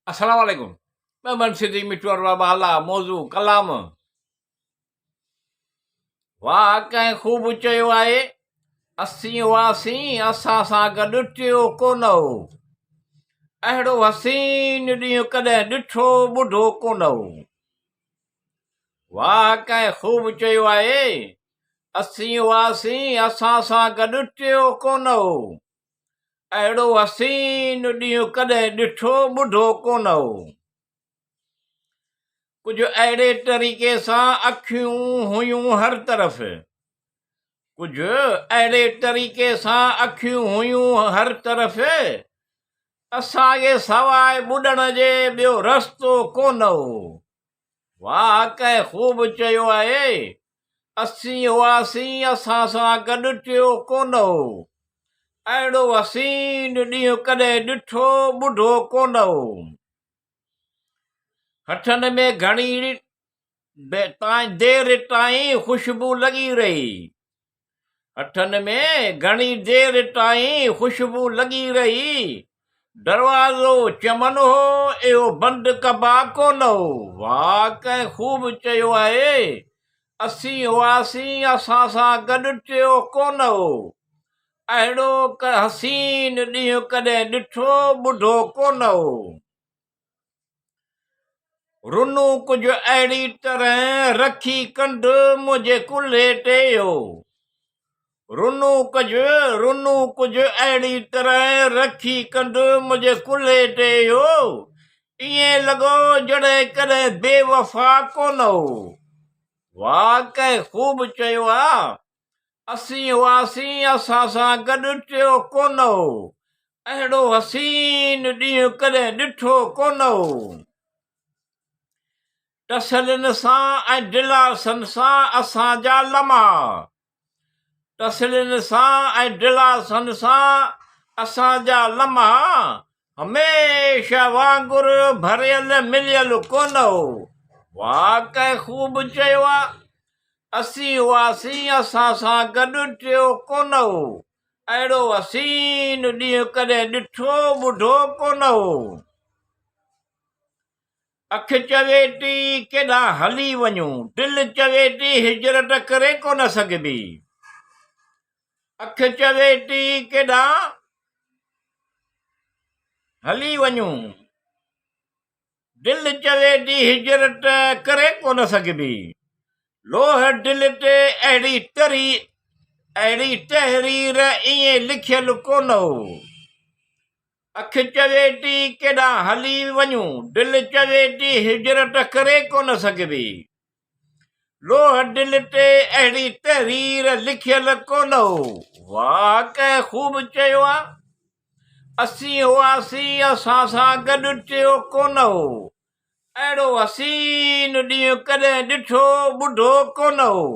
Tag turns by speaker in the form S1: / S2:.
S1: Assalamualaikum. Memang sidi mituar bahala mौजू कलाम वाह कंहिं ख़ूब चयो आहे असीं हुआसीं असां सां गॾु टियो कोन हो अहिड़ो हसीन ॾींहुं कॾहिं ॾिठो ॿुधो कोन हो वाह कंहिं ख़ूब चयो आहे असीं हुआसीं असां सां गॾु टियो कोन हो अहिड़ो हसीन ॾींहुं कॾहिं ॾिठो ॿुधो कोन हो कुझु अहिड़े तरीक़े सां अखियूं हुयूं हर तरफ़ कुझु अहिड़े तरीक़े सां अखियूं हुयूं हर तरफ़ असांखे सवाइ ॿुॾण जे ॿियो रस्तो कोन हो वाह कंहिं ख़ूब चयो आहे असीं हुआसीं असां सां गॾु टियो कोन हो अहिड़ो हसीन ॾींहुं कॾहिं ॾिठो ॿुधो कोन हो हथनि में घणी देर ताईं ख़ुशबू लॻी रही हथनि में घणी देर ताईं ख़ुशबू लॻी रही दरवाज़ो चमन हो इहो बंदि कबा कोन हो वाह कंहिं ख़ूब चयो आहे असीं हुआसीं असां सां गॾु टियो कोन हो अहिड़ो हसीन ॾींहुं कॾहिं ॾिठो ॿुधो कोन हो रुनू कुझु अहिड़ी तरह रखी कंध मुंहिंजे कुल्हे ते हो रुनू कुझु अहिड़ी तरह रखी कंध मुंहिंजे कुल्हे ते हो ईअं लॻो जॾहिं कॾहिं बेवफ़ा कोन हो वाह कंहिं ख़ूब चयो आहे असीं हुआसीं असां सां गॾु टियो कोन हो अहिड़ो हसीन ॾींहुं कॾहिं ॾिठो कोन हो तसलियुनि सां ऐं दिलासनि सां असांजा लम्हा तसलियुनि सां ऐं दिलासनि सां असांजा लम्हा हमेशह वांगुरु भरियल मिलियल कोन हो वाह कंहिं ख़ूब चयो आहे असीं हुआसीं असां सां गॾु टियो कोन हो अहिड़ो हसीन ॾींहुं कॾहिं ॾिठो ॿुधो कोन हो अखि चवे थी केॾां हली वञूं दिलि चवे थी हिजरत करे कोन सघिबी अखि चवे थी केॾां हली वञूं दिलि चवे थी हिजरत करे कोन सघिबी लोह दिलि ते अहिड़ी तहरीर ईअं लिखियल कोन हो अखि चवे थी केॾां हली वञूं दिलि चवे थी हिजरत करे कोन सघिबी लोह दिलि ते अहिड़ी तहरीर लिखियल कोन हो वाह कंहिं ख़ूब चयो आहे असीं हुआसीं असां सां गॾु टियो कोन हो अहिड़ो हसीन ॾींहुं कॾहिं ॾिठो ॿुधो कोन हो